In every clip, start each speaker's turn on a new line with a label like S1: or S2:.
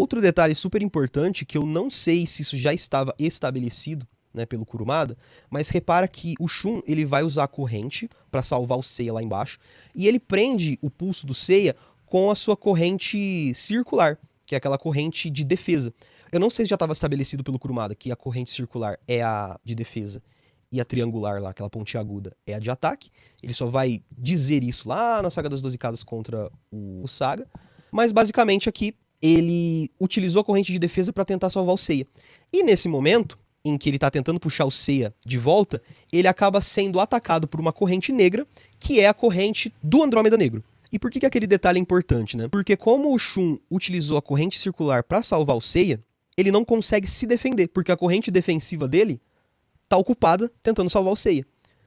S1: Outro detalhe super importante, que eu não sei se isso já estava estabelecido, né, pelo Kurumada, mas repara que o Shun ele vai usar a corrente para salvar o Seiya lá embaixo, e ele prende o pulso do Seiya com a sua corrente circular, que é aquela corrente de defesa. Eu não sei se já estava estabelecido pelo Kurumada que a corrente circular é a de defesa e a triangular lá, aquela pontiaguda, é a de ataque. Ele só vai dizer isso lá na Saga das 12 Casas contra o Saga, mas basicamente aqui ele utilizou a corrente de defesa para tentar salvar o Seiya. E nesse momento, em que ele tá tentando puxar o Seiya de volta, ele acaba sendo atacado por uma corrente negra, que é a corrente do Andrômeda Negro. E por que aquele detalhe é importante, né? Porque como o Shun utilizou a corrente circular para salvar o Seiya, ele não consegue se defender, porque a corrente defensiva dele tá ocupada tentando salvar o Seiya.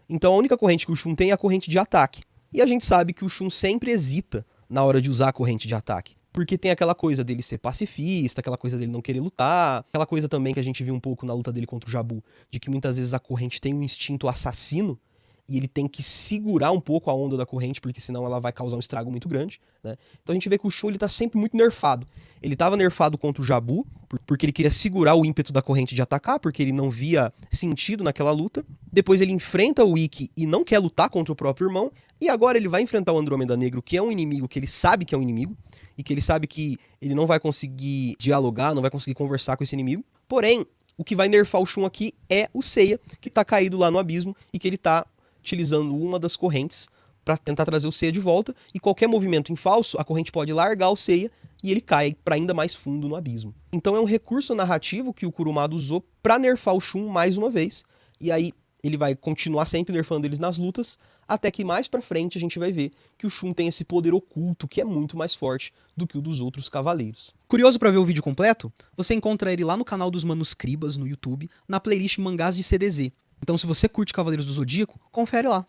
S1: Então a única corrente que o Shun tem é a corrente de ataque. E a gente sabe que o Shun sempre hesita na hora de usar a corrente de ataque. Porque tem aquela coisa dele ser pacifista, aquela coisa dele não querer lutar, aquela coisa também que a gente viu um pouco na luta dele contra o Jabu, de que muitas vezes a corrente tem um instinto assassino e ele tem que segurar um pouco a onda da corrente, porque senão ela vai causar um estrago muito grande, né? Então a gente vê que o Shun ele tá sempre muito nerfado. Ele tava nerfado contra o Jabu, porque ele queria segurar o ímpeto da corrente de atacar, porque ele não via sentido naquela luta. Depois ele enfrenta o Ikki e não quer lutar contra o próprio irmão. E agora ele vai enfrentar o Andrômeda Negro, que é um inimigo que ele sabe que é um inimigo, e que ele sabe que ele não vai conseguir dialogar, não vai conseguir conversar com esse inimigo. Porém, o que vai nerfar o Shun aqui é o Seiya, que tá caído lá no abismo e que ele tá utilizando uma das correntes para tentar trazer o Seiya de volta, e qualquer movimento em falso, a corrente pode largar o Seiya e ele cai para ainda mais fundo no abismo. Então é um recurso narrativo que o Kurumada usou para nerfar o Shun mais uma vez, e aí ele vai continuar sempre nerfando eles nas lutas, até que mais pra frente a gente vai ver que o Shun tem esse poder oculto que é muito mais forte do que o dos outros cavaleiros.
S2: Curioso pra ver o vídeo completo? Você encontra ele lá no canal dos Manuscribas no YouTube, na playlist Mangás de CDZ. Então se você curte Cavaleiros do Zodíaco, confere lá.